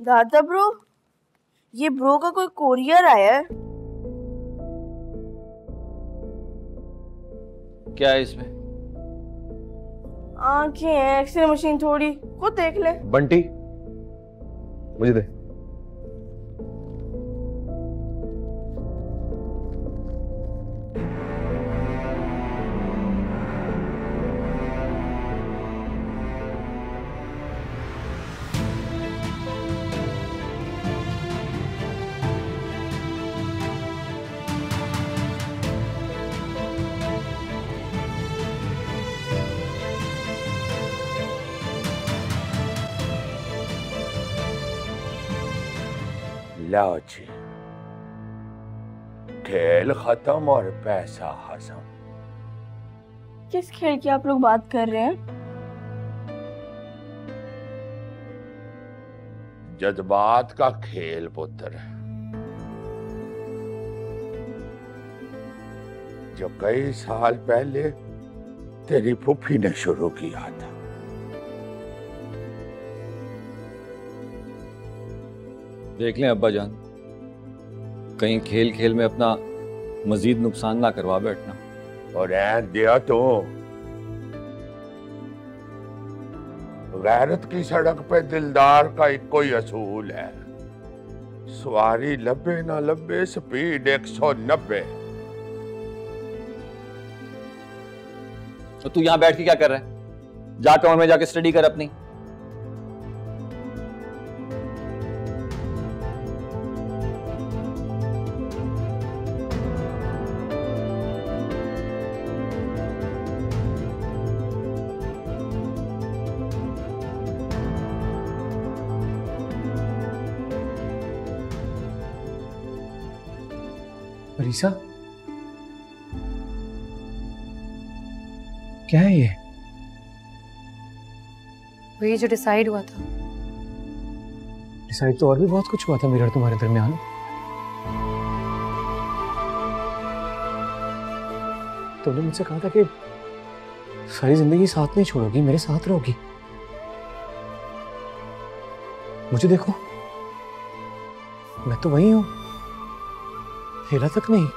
दादा ब्रो, ये ब्रो का कोई कोरियर आया है। क्या है इसमें? आंखें हैं, एक्सरे मशीन थोड़ी, खुद देख ले। बंटी मुझे दे। लो जी, खेल खत्म और पैसा हजम। किस खेल की आप लोग बात कर रहे हैं? जज्बात का खेल पुत्र, जो कई साल पहले तेरी फूफी ने शुरू किया था। देख लें अब्बा जान, कहीं खेल खेल में अपना मजीद नुकसान ना करवा बैठना। और रहन दिया तो गैरत की सड़क पे दिलदार का एक कोई असूल है, सवारी लब्बे ना लब्बे, स्पीड 190। तो तू यहाँ बैठ के क्या कर रहा है? जा कमरे में जाके स्टडी कर अपनी। रीसा, क्या है ये? वही जो डिसाइड हुआ था। डिसाइड तो और भी बहुत कुछ हुआ था मेरा और तुम्हारे दरमियान। तुमने मुझसे कहा था कि सारी जिंदगी साथ नहीं छोड़ोगी, मेरे साथ रहोगी। मुझे देखो, मैं तो वही हूं, हिला तक नहीं।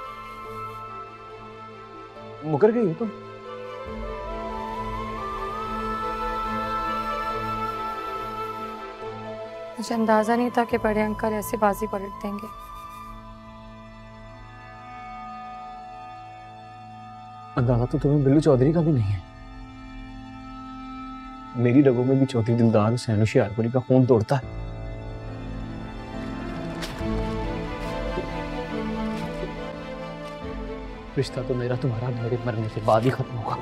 मुकर गई हो तुम। मुझे अंदाजा नहीं था कि बड़े अंकल ऐसे बाजी पलट देंगे। अंदाजा तो तुम्हें बिल्लू चौधरी का भी नहीं है। मेरी रगों में भी चौधरी दिलदार हुसैन होशियारपुरी का खून दौड़ता है। रिश्ता तो मेरा तुम्हारा मेरे मरने के बाद ही खत्म होगा।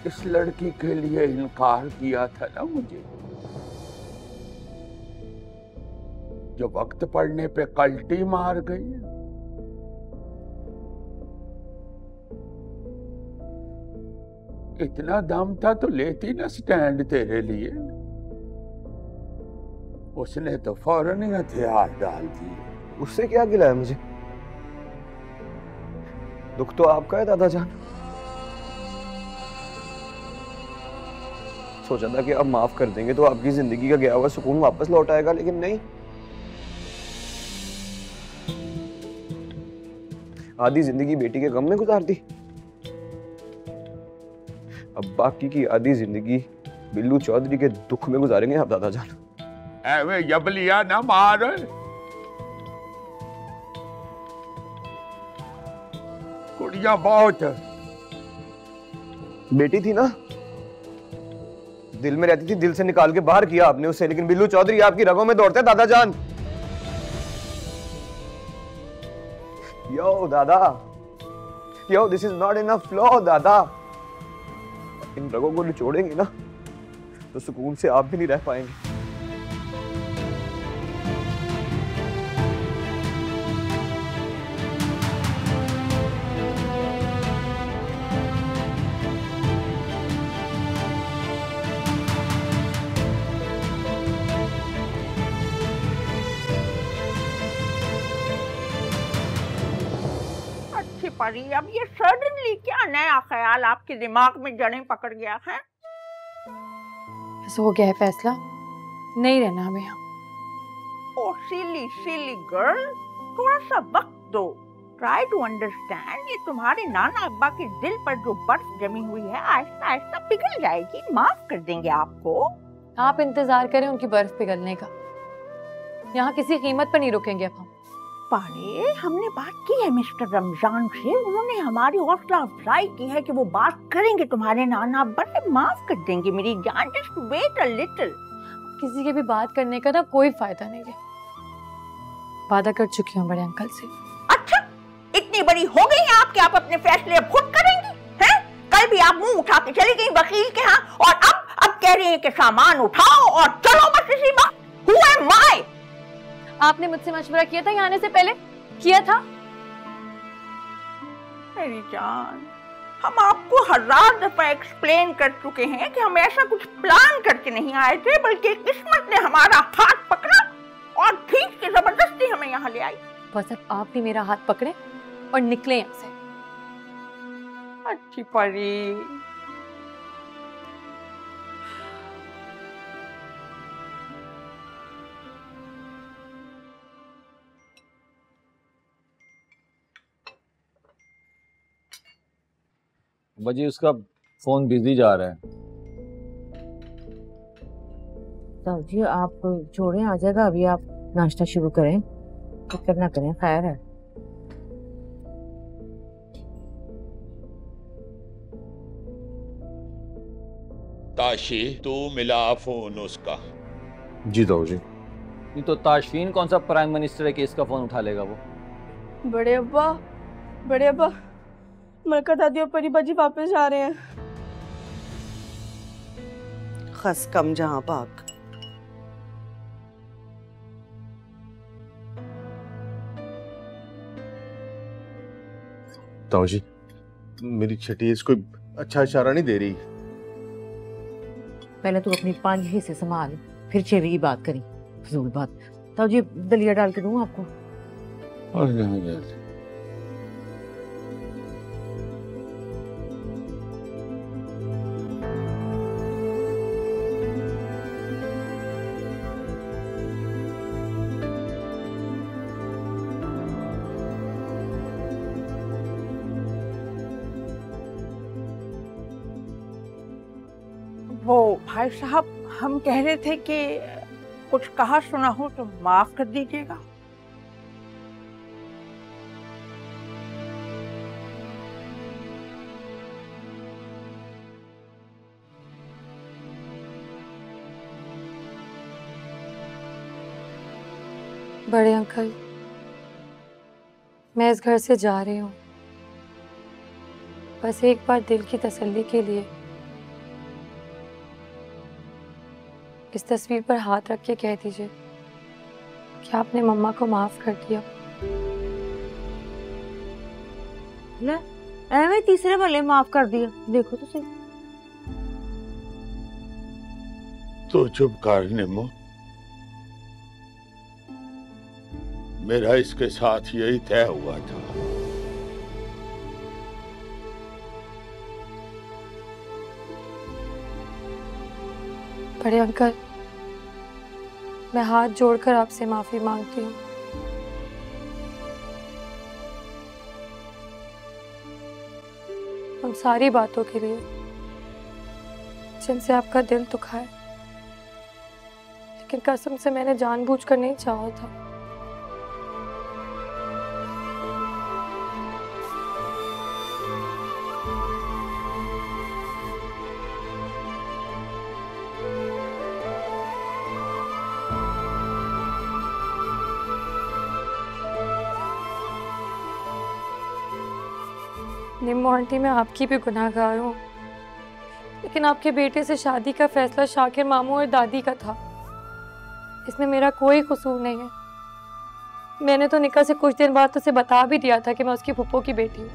इस लड़की के लिए इनकार किया था ना मुझे, जो वक्त पड़ने पे कल्टी मार गई। इतना दम था तो लेती ना स्टैंड तेरे लिए। उसने तो फौरन ही हथियार डाल दिए। उससे क्या गिला है मुझे? दुख तो आपका है दादा जान। सोचा था कि अब माफ कर देंगे तो आपकी जिंदगी का गया हुआ सुकून वापस लौट आएगा, लेकिन नहीं। आधी जिंदगी बेटी के गम में गुजार दी। अब बाकी की आधी जिंदगी बिल्लू चौधरी के दुख में गुजारेंगे आप दादा जान। एवे जबलिया ना मार। कुड़िया बहुत बेटी थी ना, दिल में रहती थी, दिल से निकाल के बाहर किया आपने उसे, लेकिन बिल्लू चौधरी आपकी रगों में दौड़ते दादा जान। यो दादा, yo this is not enough flow दादा। इन रगों को निचोड़ेंगे ना तो सुकून से आप भी नहीं रह पाएंगे। परी, अब ये सडनली क्या नया ख्याल आपके दिमाग में जड़ें पकड़ गया है? बस हो गया है फैसला, नहीं रहना हमें यहाँ। ओ सिली सिली गर्ल, थोड़ा सा वक्त दो, ट्राई टू अंडरस्टैंड। ये तुम्हारे नाना अब्बा के दिल पर जो बर्फ जमी हुई है आहिस्ता आहिस्ता पिघल जाएगी, माफ कर देंगे आपको। आप इंतजार करें उनकी बर्फ पिघलने का, यहाँ किसी कीमत पर नहीं रुकेंगे अब हम। पारे, हमने बात की है मिस्टर रमजान से, उन्होंने हमारी हौसला अफजाई की है कि वो बात करेंगे तुम्हारे नाना अब्बा से, माफ कर देंगे मेरी जान। Just wait a little. किसी के भी बात करने का ना कोई फायदा नहीं है, वादा कर चुकी हूँ बड़े अंकल से। अच्छा, इतनी बड़ी हो गई हैं आप कि आप अपने फैसले अब खुद करेंगी हैं? कल भी आप मुंह उठा के चली गई वकील के यहाँ, और अब कह रही हैं कि सामान उठाओ और चलो बस इसी बात। Who am I? आपने मुझसे मशवरा किया था यहाँ आने से पहले? किया था? मेरी जान, हम आपको 1000 दफा एक्सप्लेन कर चुके हैं कि हम ऐसा कुछ प्लान करके नहीं आए थे, बल्कि किस्मत ने हमारा हाथ पकड़ा और खींच के जबरदस्ती हमें यहाँ ले आई। बस अब आप भी मेरा हाथ पकड़े और निकले यहाँ से। अच्छी परी, वजी उसका फोन बिजी जा रहा है। साहब जी आप छोड़ें, आ जाएगा, अभी आप नाश्ता शुरू करें, फिक्र ना करें, खैर है। ताशी, तू मिला फोन उसका। जी दाऊ जी। ये तो ताशफीन कौन सा प्राइम मिनिस्टर है कि इसका फोन उठा लेगा वो? बड़े अब्बा मलका दादी और परी बाजी वापस जा रहे हैं। खस कम जहां पाक। ताऊ जी, मेरी छठी कोई अच्छा इशारा नहीं दे रही। पहले तू अपनी 5 हिस्से संभाल, फिर 6वीं की बात करी। फजूल बात। ताऊ जी दलिया डाल के दूं आपको? वो भाई साहब, हम कह रहे थे कि कुछ कहा सुना हो तो माफ कर दीजिएगा। बड़े अंकल, मैं इस घर से जा रही हूँ, बस एक बार दिल की तसल्ली के लिए इस तस्वीर पर हाथ रख के कह दीजिए कि आपने मम्मा को माफ कर दिया। ले एवं तीसरे वाले माफ कर दिया, देखो तो सही। तो चुप कर निमो, मेरा इसके साथ यही तय हुआ था। बड़े अंकल, मैं हाथ जोड़कर आपसे माफी मांगती हूँ। उन सारी बातों के लिए जिनसे आपका दिल दुखा है, लेकिन कसम से मैंने जानबूझकर नहीं चाहा था। निम्मो आंटी, मैं आपकी भी गुनाहगार हूँ, लेकिन आपके बेटे से शादी का फैसला शाकिर मामू और दादी का था। इसमें मेरा कोई कसूर नहीं है। मैंने तो निकाह से कुछ दिन बाद उसे बता भी दिया था कि मैं उसकी फुप्पो की बेटी हूँ।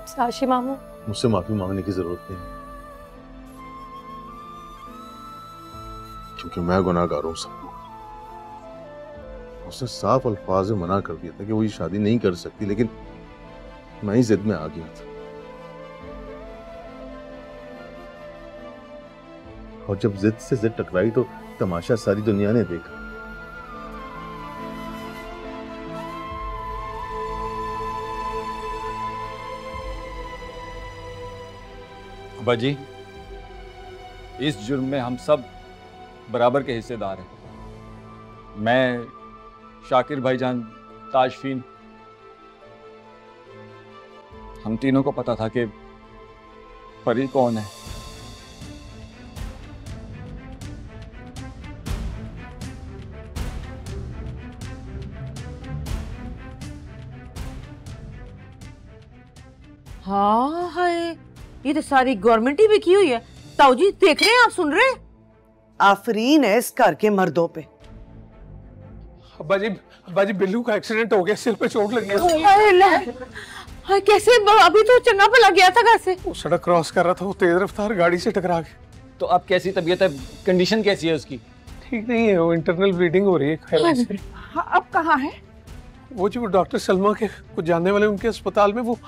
साशी मामू, मुझसे माफी मांगने की जरूरत नहीं, क्योंकि मैं गुनाहगार हूं सबको। उसने साफ अल्फाज में मना कर दिया था कि वो ये शादी नहीं कर सकती, लेकिन मैं ही जिद में आ गया था। और जब जिद से जिद टकराई तो तमाशा सारी दुनिया ने देखा। अब्बा जी, इस जुर्म में हम सब बराबर के हिस्सेदार हैं। मैं, शाकिर भाईजान, ताजफीन, हम तीनों को पता था कि परी कौन है। हाँ हाय, ये तो सारी गवर्नमेंट ही बिकी हुई है। ताऊ जी देख रहे हैं, आप सुन रहे हैं? आफरीन है इस घर के मर्दों पे। अब्बा जी बिल्लू का एक्सीडेंट हो गया, सिर पे चोट लगी है। हाय कैसे? अभी तो चंगा भला गया था घर से। वो सड़क क्रॉस कर रहा था, वो तेज रफ्तार गाड़ी से टकरा गया। तो अब कैसी तबीयत है, कंडीशन कैसी है उसकी? ठीक नहीं है, वो इंटरनल ब्लीडिंग हो रही है खैर से। हाँ, अब कहाँ है? वो जो डॉक्टर सलमा के कुछ जानने वाले उनके अस्पताल में, वो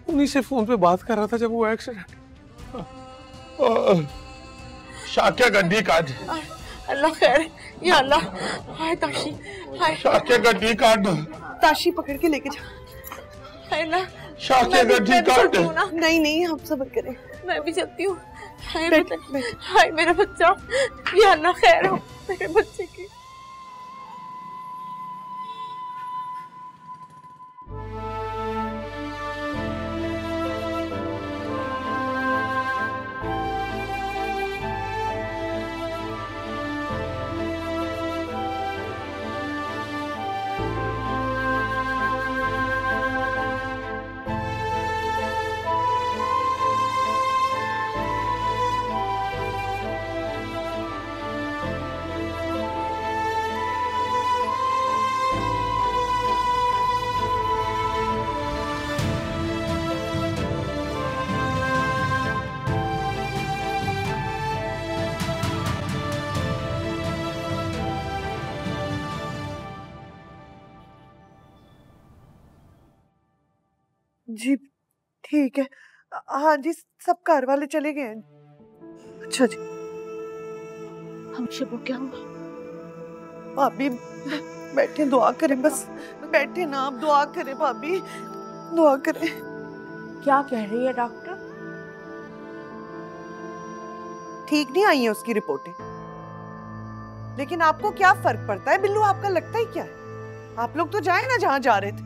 उन्हीं से फोन पे बात कर रहा था जब वो एक्सीडेंट। शाक्य गड्डी काट। अल्लाह खैर, या अल्लाह। हाय ताशी, हाय शाक्य गड्डी काट। ताशी पकड़ के लेके जा। हाय अल्लाह, शाक्य गड्डी काट। नहीं नहीं, आप सब्र करें, मैं भी चलती हूँ। हाय बैठ, हाय मेरा बच्चा, या अल्लाह खैर हो मेरे बच्चे की। जी ठीक है। हाँ जी, सब कार वाले चले गए हैं। अच्छा जी। हम शबो क्या हुआ? भाभी बैठे, दुआ करें, बस बैठे ना, आप दुआ करें भाभी, दुआ करें। क्या कह रही है डॉक्टर? ठीक नहीं आई है उसकी रिपोर्टें, लेकिन आपको क्या फर्क पड़ता है? बिल्लू आपका लगता ही क्या है? आप लोग तो जाए ना जहाँ जा रहे थे।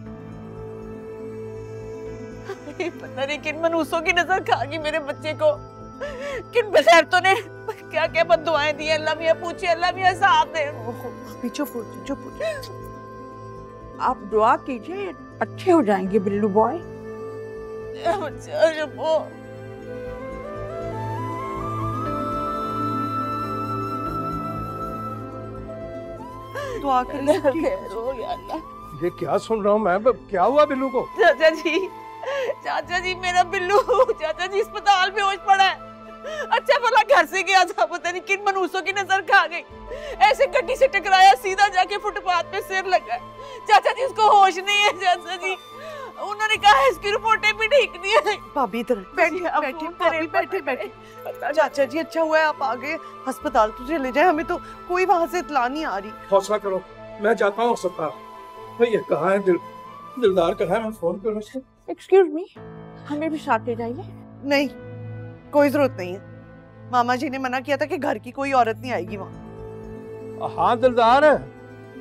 पता नहीं किन मनूसों की नजर खा गई मेरे बच्चे को, किन बशैरतों ने क्या क्या बद्दुआएं दी। अल्लाह मियां पूछे, अल्लाह मियां साथ दे। चुप हो, चुप हो। आप दुआ कीजिए, अच्छे हो जाएंगे बिल्लू बॉय। दुआ करें। ये क्या सुन रहा हूँ मैं? क्या हुआ बिल्लू को? चाचा जी मेरा बिल्लू, चाचा जी अस्पताल में होश पड़ा है। अच्छा भला घर से गया था, पता नहीं किन मनूसों की नजर खा गई, ऐसे गड्डी से टकराया, सीधा जाके फुटपाथ पे सिर लगा। चाचा जी उसको होश नहीं है। चाचा जी उन्होंने कहा इसकी रिपोर्टें भी ठीक नहीं है। भाभी इधर बैठे। चाचा जी अच्छा हुआ है आप आ गए, अस्पताल तो चले जाए, हमें तो कोई वहां से इत्तला नहीं आ रही। हौसला करो, मैं जाता हूँ अस्पताल। ये कहाँ है दिलदार कहाँ है? मैं फोन करूँ उसको। एक्सक्यूज मी, हमें भी साथ ले जाइए। नहीं, कोई जरूरत नहीं है। मामा जी ने मना किया था कि घर की कोई औरत नहीं आएगी वहाँ। हाँ दिलदार,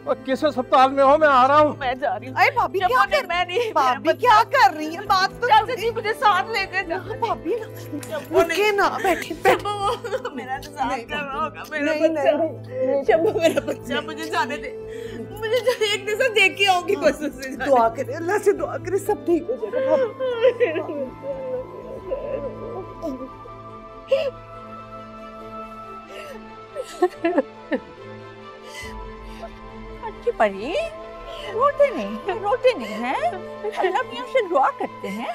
किस अस्पताल में हो? मैं आ रहा हूँ। मैं जा रही हूँ। अरे भाभी क्या कर मैं नहीं, भाभी क्या कर रही है? बात तो चाचा जी मुझे साथ लेकर जाओ। भाभी रुके ना, बैठिए मेरा इंतजार कर रहा होगा मेरा बच्चा। शंभू मेरा बच्चा, मुझे जाने दे। मुझे एक दिन से देख के आऊंगी बस उससे। दुआ करे, अल्लाह से दुआ करे सब ठीक हो जाएगा। अच्छी परी, रोते नहीं हैं। अल्लाह मियां से दुआ करते हैं,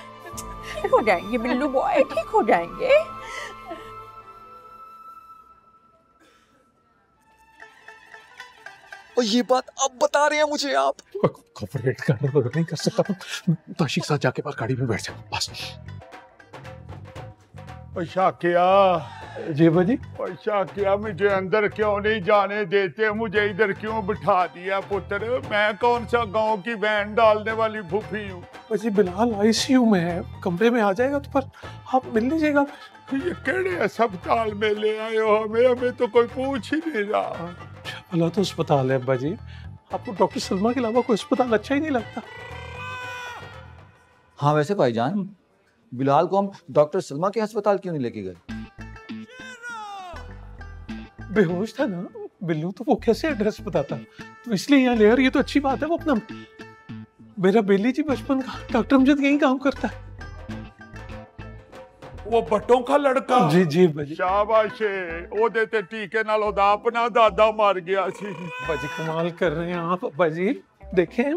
ठीक हो जाएंगे बिल्लू बॉय, ठीक हो जाएंगे। और ये बात अब बता रहे हैं मुझे आप? कॉपरेट कर नहीं कर सकता। ताशी के साथ जाके बाहर गाड़ी में बैठ जा बस। शाकिया, जी बाजी। शाकिया, मुझे अंदर क्यों नहीं जाने देते? मुझे इधर क्यों बिठा दिया पुत्र? मैं कौन सा गांव की वैन डालने वाली फूफी हूँ? बाजी बिलाल आईसीयू में है, कमरे में आ जाएगा तो पर आप मिल लीजिएगा। ये केड़े अस्पताल में ले आए हो हमें? हमें तो कोई पूछ ही नहीं रहा। भला तो अस्पताल है अब्बा जी, आपको डॉक्टर सलमा के अलावा कोई अस्पताल अच्छा ही नहीं लगता? हाँ वैसे भाईजान, बिलाल को हम डॉक्टर सलमा के अस्पताल क्यों नहीं लेके गए? बेहोश था ना बिल्लू, तो वो कैसे एड्रेस बताता? तो इसलिए यहाँ ले, ये तो अच्छी बात है। वो अपना मेरा बेली जी बचपन का डॉक्टर अमजद यही काम करता है। वो बट्टों का लड़का? जी जी बाजी। शाबाश, ओ देते टीके नाल ओदा अपना दादा मर गया सी। बाजी कमाल कर रहे हैं आप। बाजी देखें,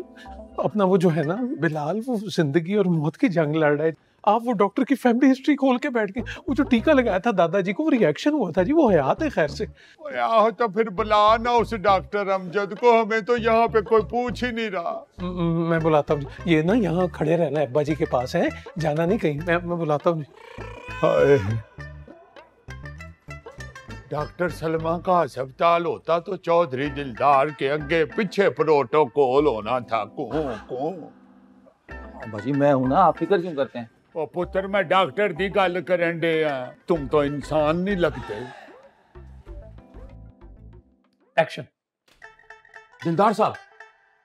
अपना वो जो है ना बिलाल, वो जिंदगी और मौत की जंग लड़ रहा है। आप वो डॉक्टर की फैमिली हिस्ट्री खोल के बैठ गए। वो जो टीका लगाया था दादाजी को, वो रिएक्शन हुआ था जी, वो हयात है खैर से। यार तो फिर बुला ना उस डॉक्टर अमजद को, हमें तो यहाँ पे कोई पूछ ही नहीं रहा। मैं बुलाता हूँ, ये ना यहाँ खड़े रहना है, अब्बा जी के पास है, जाना नहीं कहीं। मैं बुलाता हूँ। डॉक्टर सलमा का अस्पताल होता तो चौधरी दिलदार के आगे पीछे प्रोटोकॉल होना था। भाजी मैं हूं ना, आप फिक्र क्यों करते हैं? ओ पुत्र, मैं डॉक्टर दी गल करन दे, तुम तो इंसान नहीं लगते। एक्शन। दिलदार साहब,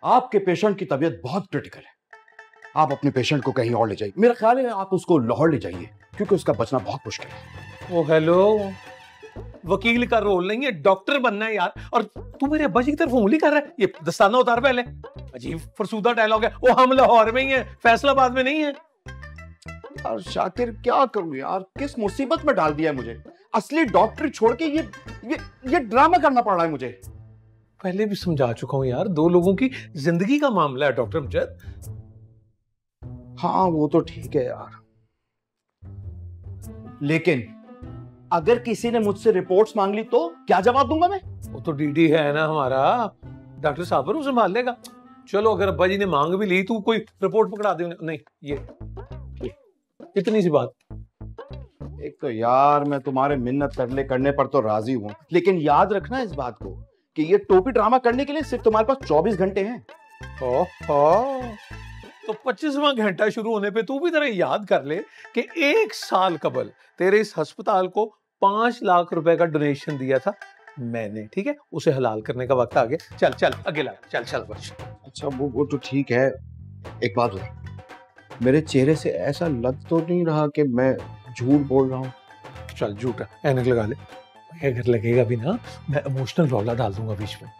आपके पेशेंट की तबीयत बहुत क्रिटिकल है। आप अपने पेशेंट को कहीं और ले जाइए। मेरा ख्याल है आप उसको लाहौर ले जाइए, क्योंकि उसका बचना बहुत मुश्किल है। ओ हेलो, वकील का रोल नहीं है, डॉक्टर बनना है यार। और तू मेरे अब्बा जी की तरफ उंगली कर रहा है। ये दस्ताना उतार पहले। अजीब फरसूदा डायलॉग है। वो हम लाहौर में ही है, फैसलाबाद में नहीं है। यार शाकिर, क्या करूं यार, किस मुसीबत में डाल दिया है मुझे। असली डॉक्टर छोड़ के ये ड्रामा करना पड़ रहा है मुझे। पहले भी समझा चुका हूं यार, दो लोगों की जिंदगी का मामला है डॉक्टर अमजद। हाँ वो तो ठीक है यार, लेकिन अगर किसी ने मुझसे रिपोर्ट्स मांग ली तो क्या जवाब दूंगा मैं? वो तो डीडी है ना हमारा, डॉक्टर साहब वो संभाल लेगा। चलो अगर अब्बा जी ने मांग भी ली, तू कोई रिपोर्ट पकड़ा दे। नहीं, ये इतनी सी बात। एक तो यार मैं तुम्हारे मिन्नत करने पर तो राजी हूं, लेकिन याद रखना इस बात को कि ये टोपी ड्रामा करने के लिए सिर्फ तुम्हारे पास 24 घंटे हैं। तो 25वां घंटा शुरू होने पे तू भी जरा याद कर ले कि 1 साल कबल तेरे इस अस्पताल को 5 लाख रुपए का डोनेशन दिया था मैंने, ठीक है? उसे हलाल करने का वक्त आ गया। चल चल आगे लगा, चल चल बस। अच्छा वो तो ठीक है। एक बात बता, मेरे चेहरे से ऐसा लग तो नहीं रहा कि मैं झूठ बोल रहा हूँ? चल झूठा, ऐनक लगा ले। अगर लगेगा भी ना, मैं इमोशनल रौला डाल दूंगा बीच में।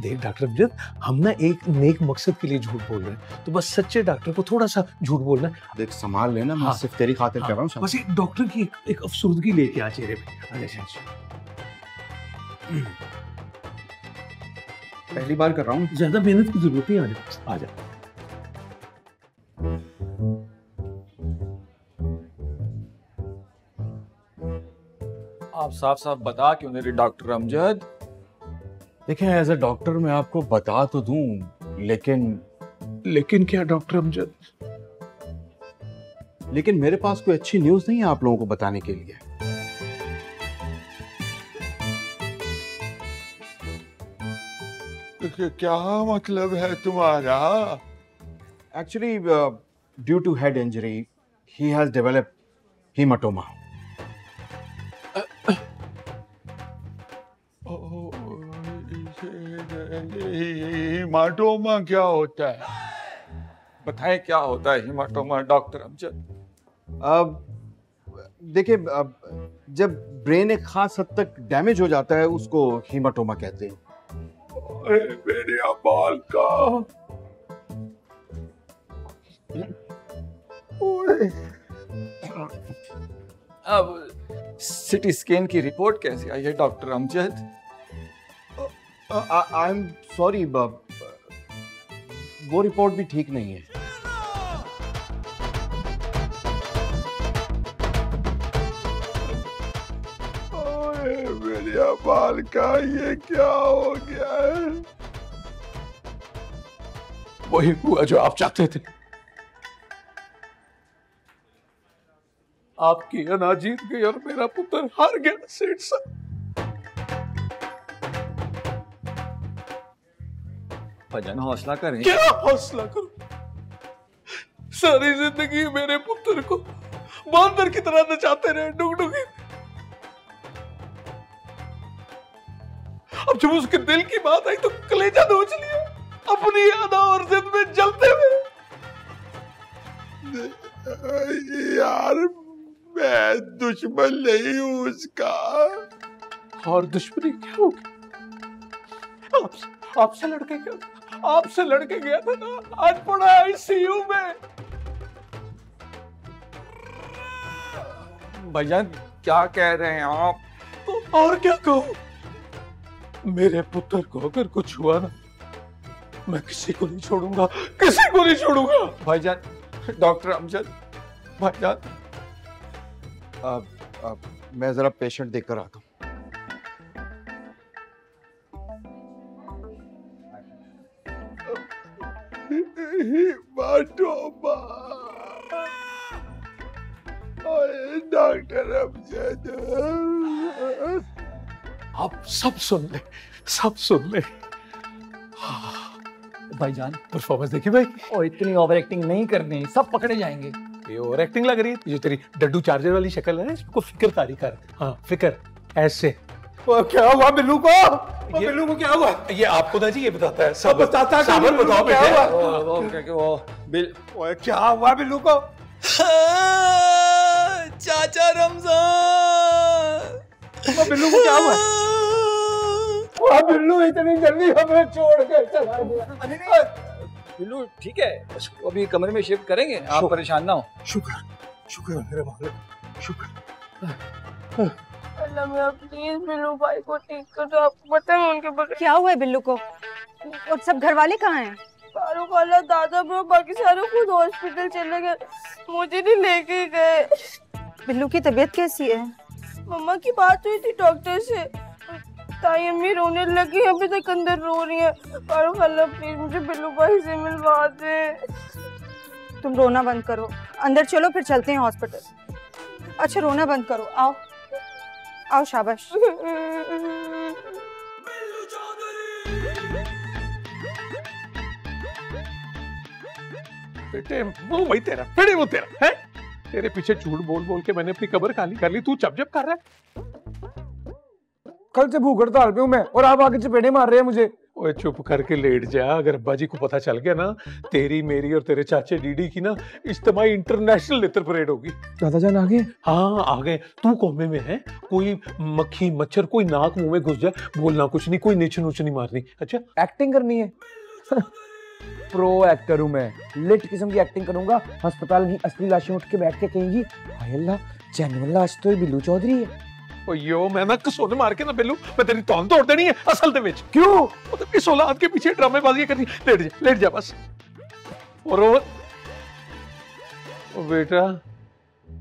देख डॉक्टर अमजद, हम ना एक नेक मकसद के लिए झूठ बोल रहे हैं, तो बस सच्चे डॉक्टर को थोड़ा सा झूठ बोलना है। देख संभाल लेना, मैं सिर्फ तेरी खातिर कर रहा हूँ। बस एक डॉक्टर की एक अफसुर्दगी लेके आ चेहरे पे। पहली बार कर रहा हूँ, ज्यादा मेहनत की जरूरत नहीं। आ जा। आप साफ साफ बता क्यों नहीं रहे डॉक्टर अमजद? देखें एज ए डॉक्टर मैं आपको बता तो दूं, लेकिन क्या डॉक्टर अमजद? लेकिन मेरे पास कोई अच्छी न्यूज़ नहीं है आप लोगों को बताने के लिए। क्या मतलब है तुम्हारा? Actually due to head injury he has developed haematoma. Haematoma क्या होता है? बताएं क्या होता है हीमाटोमा डॉक्टर अमजद? अब देखिए, जब ब्रेन एक खास हद तक डैमेज हो जाता है उसको हीमाटोमा कहते हैं। मेरे बाल का अब सिटी स्कैन की रिपोर्ट कैसे आई है doctor Amjad? I am sorry, वो रिपोर्ट भी ठीक नहीं है। मेरे बाल का ये क्या हो गया है? वही हुआ जो आप चाहते थे। आपकी अना जीत गई और मेरा पुत्र हार गया सेठ साहब। भजन हौसला करें। क्या हौसला करूं? सारी जिंदगी मेरे पुत्र को बंदर की तरह नचाते रहे डुगडुगी। अब जब उसके दिल की बात आई तो कलेजा नोच लिया, अपनी अदा और जिद में जलते हुए। यार मैं दुश्मन नहीं हूं उसका। और दुश्मनी क्या होगी? आपसे लड़के गया, आपसे लड़के गया था ना, आज पड़ा आईसीयू में। भजन क्या कह रहे हैं आप? तो और क्या कहूं? मेरे पुत्र को अगर कुछ हुआ ना, मैं किसी को नहीं छोड़ूंगा, किसी को नहीं छोड़ूंगा। भाईजान, डॉक्टर अमजद, भाईजान। मैं जरा पेशेंट देखकर आता हूँ। डॉक्टर अमजद, आप सब सुन ले, सब सुन ले। भाईजान परफॉर्मेंस देखी भाई? और इतनी ओवर एक्टिंग नहीं करनी, सब पकड़े जाएंगे। ये ओवर एक्टिंग लग रही है। ये जो तेरी डड्डू चार्जर वाली शक्ल है ना, इसको फिक्र तारी कर। हाँ फिक्र ऐसे। क्या हुआ बिल्लू को? बिल्लू को क्या हुआ? ये आपको ना जी ये बताता है। सब बताता है। साबर बताओ क्या हुआ? क्या हुआ बिल्लू को? चाचा रमजान, बिल्लू को क्या हुआ? बिल्लू इतनी जल्दी हमें छोड़ के चला गया। बिल्लू ठीक है, उसको अभी कमरे में शिफ्ट करेंगे, आप परेशान ना हो। शुक्र, शुक्र मेरे मालिक, शुक्र। अल्लाह मेरा प्लीज बिल्लू भाई को ठीक कर दो। आपको पता है उनके बगैर क्या हुआ है बिल्लू को? और सब घर वाले कहाँ हैं? फारूक वाला, दादा ब्रो, बाकी सारे खुद हॉस्पिटल चले गए, मुझे नहीं लेके गए। बिल्लू की तबीयत कैसी है? मम्मा की बात हुई थी डॉक्टर से, ताई अम्मी रोने लगी, अभी तक अंदर रो रही है। फारूक अल्लाह प्लीज मुझे बिल्लू भाई से मिलवा दे। तुम रोना बंद करो, अंदर चलो फिर चलते हैं हॉस्पिटल। अच्छा रोना बंद करो, आओ आओ, शाबाश। बेटे वो वही तेरा, बेटे वो तेरा है। तेरे पीछे झूठ बोल बोल के मैंने अपनी कब्र खाली कर ली, तू चप चप कर रहा है। कल से भूख हड़ताल पे हूं मैं, और आप आगे चपेड़े मार रहे हैं मुझे। ओए चुप करके लेट जा। अगर अब्बा जी को पता चल गया ना, तेरी मेरी और तेरे चाचे डीडी की ना इज्तिमाई इंटरनेशनल नेत्र परेड होगी। दादा जान आ गए? हाँ आ गए। तू कोमे में है, कोई मक्खी मच्छर कोई नाक मुंह में घुस जाए, बोलना कुछ नहीं, कोई नीचे नूच नहीं मारनी। अच्छा एक्टिंग करनी है? प्रो एक्टर हूं मैं, लिट किस्म की एक्टिंग करूंगा। अस्पताल की असली लाशें उठ के बैठ के कहेंगी हाय अल्लाह, जेन्युइन लाश तो बिल्लू चौधरी है। यो मैं ना कसोने मार के ना बिल्लू, मैं तेरी तौन तोड़ देनी है असल दे विच। क्यों? मतलब इस औलाद के पीछे ड्रामेबाजी करनी। लेट जा बस। और ओ बेटा,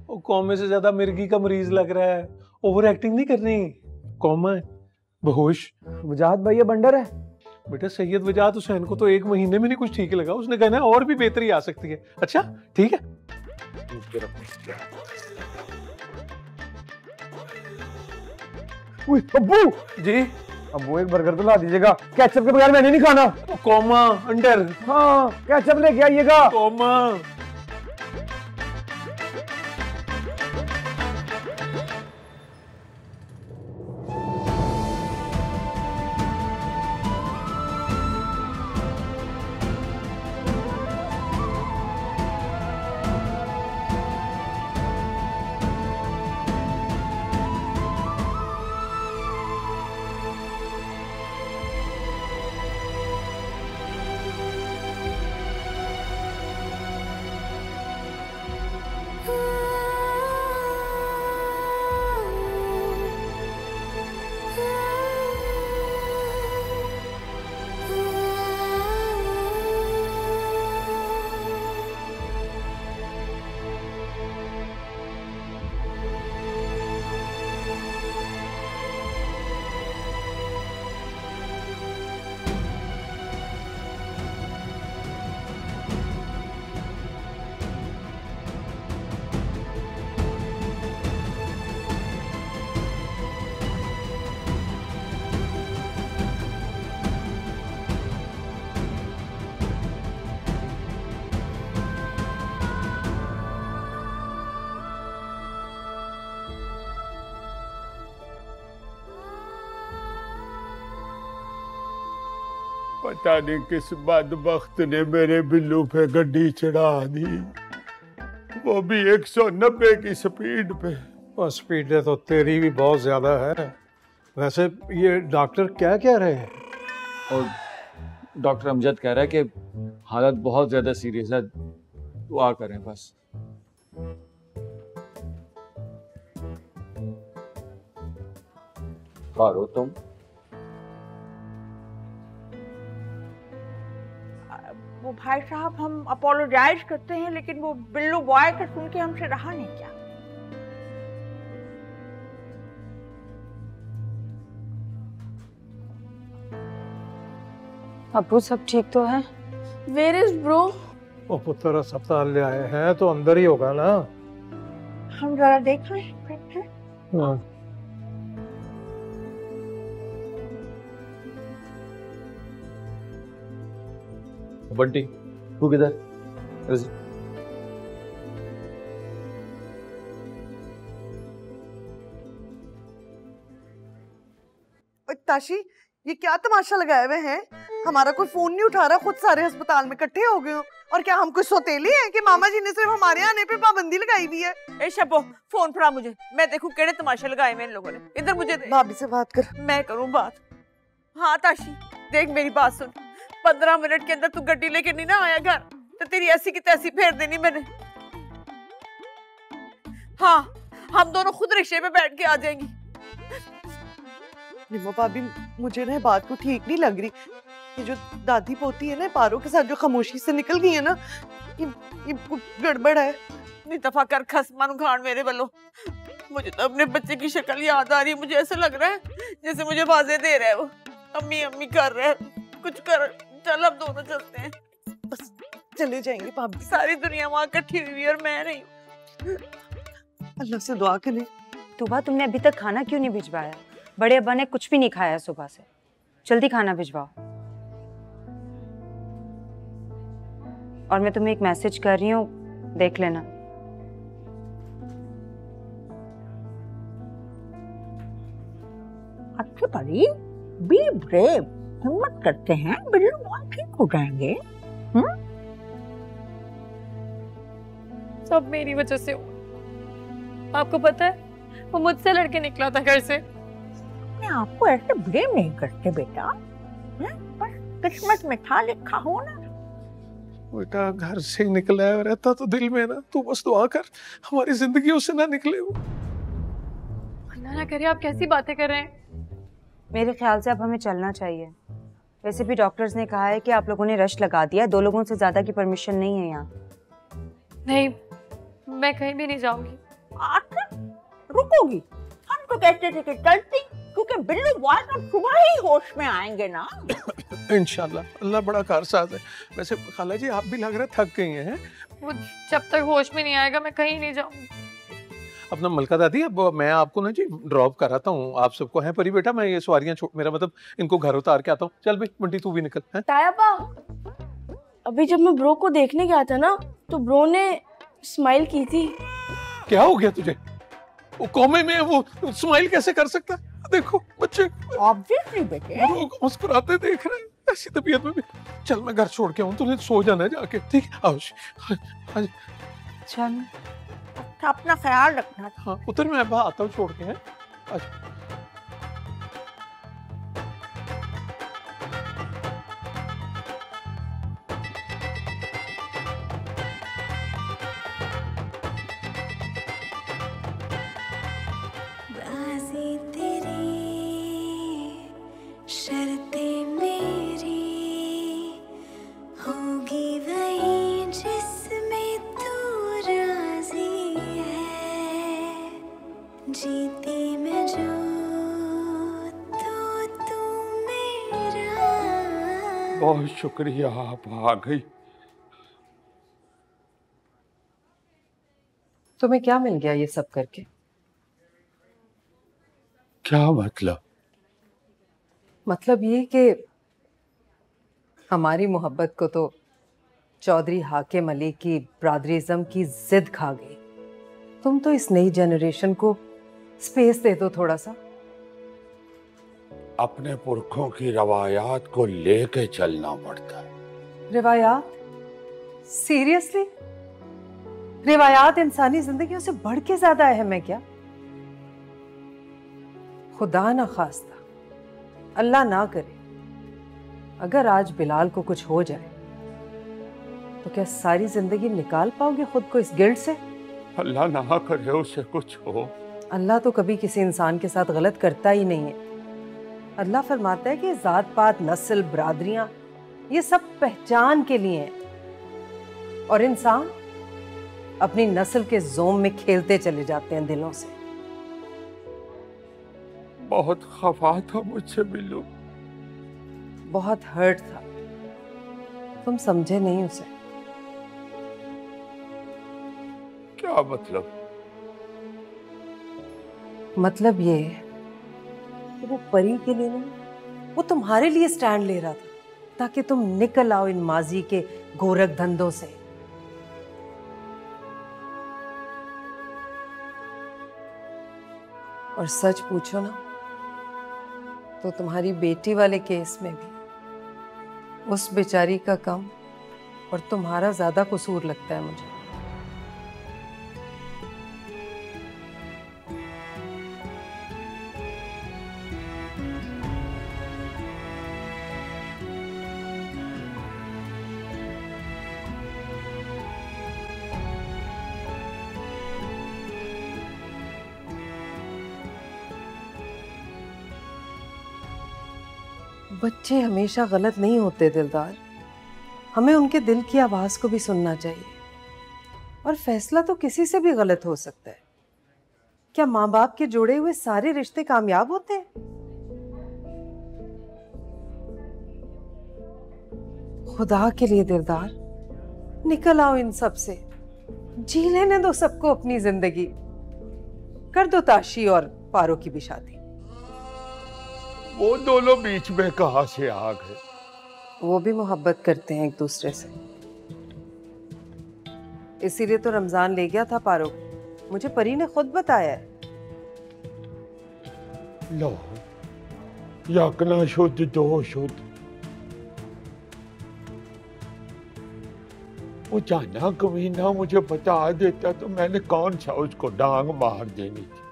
वो कौमे से ज्यादा मिर्गी का मरीज लग रहा है, ओवर एक्टिंग नहीं करनी। कौमा है, बेहोश। वजाहत भैया बंडर है। बेटा सैयद वजाहत हुसैन को तो 1 महीने में नहीं कुछ ठीक लगा, उसने कहना और भी बेहतरी आ सकती है। अच्छा ठीक है। अब्बू जी, अब्बू एक बर्गर तो ला दीजिएगा, केचप के बगैर मैंने नहीं खाना। Comma under. हाँ केचप लेके आइएगा। कौमा पता नहीं किस बदबख्त ने मेरे बिल्लू पे गड्डी चढ़ा दी, वो भी 190 की स्पीड पे। और स्पीड तो तेरी भी बहुत ज्यादा है। वैसे ये डॉक्टर क्या कह रहे हैं? और डॉक्टर अमजद कह रहा है कि हालत बहुत ज्यादा सीरियस है, दुआ करें बस। पारो तुम वो भाई साहब, हम अपोलोजाइज करते हैं, लेकिन वो बिल्लू बॉय का सुन के हमसे रहा नहीं क्या। अब्बू सब ठीक तो है? Where is bro? वो पुत्र अस्पताल ले आए हैं तो अंदर ही होगा ना। हम जरा देख लें। हाँ। बंटी तू किधर? ताशी, ये क्या तमाशा लगाए हुए हैं? हमारा कोई फोन नहीं उठा रहा, खुद सारे अस्पताल में इकट्ठे हो गए हो। और क्या हम कोई सौतेले हैं कि मामा जी ने सिर्फ हमारे आने पे पाबंदी लगाई हुई है? ए शबो, फोन फड़ा मुझे, मैं देखूं केड़े तमाशे लगाए में इन लोगों ने। इधर मुझे दे। भाभी से बात कर। मैं करूं बात? हाँ ताशी, देख मेरी बात सुन, 15 मिनट के अंदर तू गड्डी लेके नहीं ना आया घर तो तेरी ऐसी की तैसी फेर देनी मैंने। हाँ, हम दोनों खुद रिक्शे पे बैठ के आ जाएंगी। निम्मो भाभी, मुझे ना बात को ठीक नहीं लग रही। ये जो दादी पोती है ना पारो के साथ जो खामोशी से निकल गई है ना, ये गड़बड़ है। नहीं दफा कर खस मानू खान मेरे बल्लो। मुझे तो अपने बच्चे की शक्ल याद आ रही है। मुझे ऐसा लग रहा है जैसे मुझे आवाजें दे रहा है वो, अम्मी अम्मी कर रहा है। कुछ कर, चल अब दोनों चलते हैं। बस चले जाएंगे भाभी। सारी दुनिया वहाँ इकट्ठी हुई और मैं नहीं हूँ। अल्लाह से दुआ करें। तोबा, तुमने अभी तक खाना क्यों नहीं भिजवाया? बड़े अब्बा ने कुछ भी नहीं खाया सुबह से। जल्दी खाना भिजवाओ। और मैं तुम्हें एक मैसेज कर रही हूँ, देख लेना। अच्छी परी, बी ब्रेव, हिम्मत करते हैं, बिल्लू बॉय ठीक हो जाएंगे। सब मेरी वजह से हुआ। आपको पता है, वो मुझसे लड़के निकला था घर से। मैं आपको ऐसे ब्लेम नहीं करते बेटा, बस किस्मत में था लिखा हो ना। बेटा घर से निकला है, रहता तो दिल में ना। तू बस दुआ कर हमारी जिंदगी उससे ना निकले। वो अल्लाह ना करे, आप कैसी बातें कर रहे हैं? मेरे ख्याल से अब हमें चलना चाहिए। वैसे भी डॉक्टर्स ने कहा है कि आप लोगों ने रश लगा दिया। 2 लोगों से ज्यादा की परमिशन नहीं है यहाँ। नहीं, मैं कहीं भी नहीं जाऊंगी। रुकोगी? हम तो कहते थे कि चलती, क्योंकि बिल्लू बॉय तो सुबह ही होश में आएंगे ना। इंशाल्लाह, अल्लाह बड़ा कारसाज है। वैसे खाला जी आप भी लग रहा थक गई हैं। वो जब तक होश में नहीं आएगा मैं कहीं नहीं जाऊंगी। अपना मलका दादी, अब मैं आपको ना जी ड्रॉप कराता हूँ। आप सबको है परी बेटा, मैं ये सवारियां छोड़, मेरा मतलब इनको घर उतार के आता हूँ। चल भाई बंटी तू भी निकल। है तायाबा, अभी जब मैं ब्रो को देखने गया था ना, तो ब्रो ने स्माइल की थी। क्या हो गया तुझे? वो कौमे में वो स्माइल कैसे कर सकता है? देखो बच्चे ऑब्वियसली बेटे मुस्कुराते देख रहे हैं ऐसी तबीयत में भी। चल मैं घर छोड़ के आऊँ, तुझे सो जाना है जाके। ठीक है आओ। चल अपना ख्याल रखना। हाँ उतर, मैं आता हूँ छोड़ के। हैं बहुत शुक्रिया, आप आ गई। तुम्हें क्या मिल गया ये सब करके? क्या मतलब? मतलब ये कि हमारी मोहब्बत को तो चौधरी हाकिम अली की ब्रादरिज्म की जिद खा गई। तुम तो इस नई जनरेशन को स्पेस दे दो थोड़ा सा। अपने पुरखों की रवायात को लेके चलना पड़ता है। रिवायात? सीरियसली? रिवायात इंसानी जिंदगियों से बढ़ के ज्यादा अहम है क्या? खुदा ना खास्ता, अल्लाह ना करे, अगर आज बिलाल को कुछ हो जाए तो क्या सारी जिंदगी निकाल पाओगे खुद को इस गिल्ट से? अल्लाह ना करे उसे कुछ हो। अल्लाह तो कभी किसी इंसान के साथ गलत करता ही नहीं है। अल्लाह फरमाता है कि जात पात, नस्ल, बरादरियां ये सब पहचान के लिए हैं और इंसान अपनी नस्ल के जोम में खेलते चले जाते हैं दिलों से। बहुत खफा था मुझसे बिल्लू, बहुत हर्ट था, तुम समझे नहीं उसे। क्या मतलब? मतलब ये कि वो परी के लिए नहीं, वो तुम्हारे लिए स्टैंड ले रहा था ताकि तुम निकल आओ इन माजी के गोरख धंधों से। और सच पूछो ना तो तुम्हारी बेटी वाले केस में भी उस बेचारी का कम और तुम्हारा ज्यादा कसूर लगता है मुझे। बच्चे हमेशा गलत नहीं होते दिलदार, हमें उनके दिल की आवाज को भी सुनना चाहिए। और फैसला तो किसी से भी गलत हो सकता है। क्या माँ बाप के जोड़े हुए सारे रिश्ते कामयाब होते हैं? खुदा के लिए दिलदार, निकल आओ इन सब से, जी लेने दो सबको अपनी जिंदगी। कर दो ताशी और पारो की भी शादी। वो दोनों बीच में कहां से आ गए? वो भी मोहब्बत करते हैं एक दूसरे से, इसीलिए तो रमजान ले गया था पारो, मुझे परी ने खुद बताया है। लो, यकना शुद्ध दो शुद्ध। वो जाना कमीना मुझे बता देता तो मैंने कौन सा उसको डांग मार देनी थी।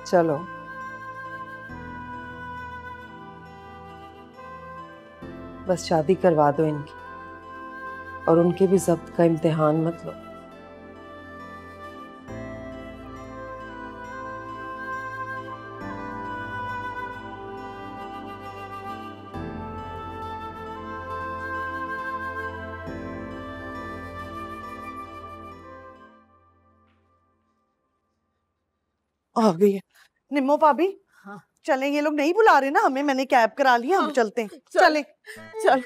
चलो बस शादी करवा दो इनकी, और उनके भी जब्त का इम्तिहान मत लो। आ गई है निम्मो भाभी। हाँ। चलें, ये लोग नहीं बुला रहे ना हमें, मैंने कैब करा ली, हम चलते हैं। चलें। चल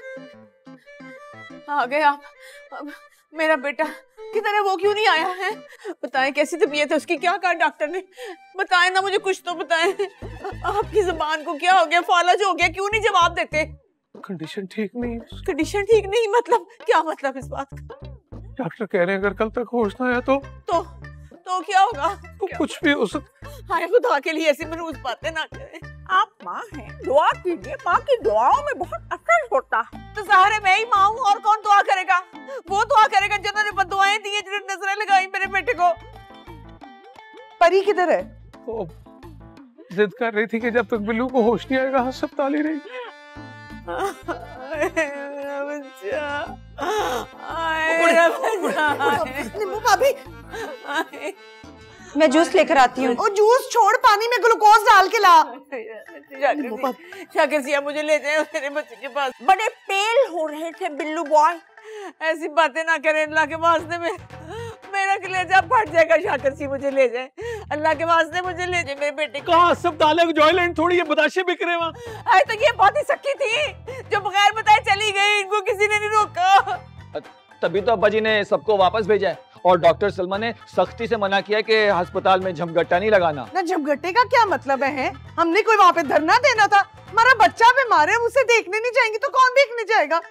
आ गए आप। अब मेरा बेटा किधर है? वो क्यों नहीं आया है? बताएं कैसी तबीयत है उसकी? क्या कहा डॉक्टर ने? बताएं ना, मुझे कुछ तो बताएं। आपकी जुबान को क्या हो गया? फालज हो गया? क्यों नहीं जवाब देते? कंडीशन ठीक नहीं। कंडीशन ठीक नहीं मतलब क्या मतलब इस बात का? डॉक्टर कह रहे हैं अगर कल तक होश ना आया तो क्या होगा? कुछ भी हो सकता। हाय खुदा के लिए ऐसी मनहूस बातें ना करें। आप माँ हैं, दुआ कीजिए, माँ की दुआओं में बहुत असर होता है। तो सहारे मैं ही माँ हूँ, और कौन दुआ करेगा? वो दुआ करेगा जिन्होंने बदुआएं दी, जिन्होंने नजरें लगाई मेरे बेटे को। परी किधर है? वो जिद कर रही थी कि जब तक बिल्लू को होश नहीं आएगा अस्पताल ही रहेगी। निम्मो भाभी, मैं जूस लेकर आती हूँ। और जूस छोड़, पानी में ग्लूकोज डाल के ला। शाकिर जी मुझे ले जाए मेरे बच्चे के पास। बड़े पेल हो रहे थे बिल्लू बॉय। ऐसी बातें ना करें, अल्लाह के वास्ते में मेरा कलेजा फट जाएगा। शाकिर जी मुझे ले जाए, अल्लाह के वास्ते मुझे ले जाए मेरे बेटे को। कहाँ अस्पताल है? जॉयलैंड थोड़ी है, बताशे बिक रहे वहाँ। अरे तो ये बहुत ही सख्ती थी जो बगैर बताए चली गई, इनको किसी ने नहीं रोका। तभी तो अब्बा जी ने सबको वापस भेजा है, और डॉक्टर सलमा ने सख्ती से मना किया कि अस्पताल में झमगट्टा नहीं लगाना। ना झमगट्टे का क्या मतलब है? हमने कोई वहाँ पे धरना देना था? हमारा बच्चा बीमार है, उसे देखने नहीं जाएंगे तो कौन देखने जाएगा?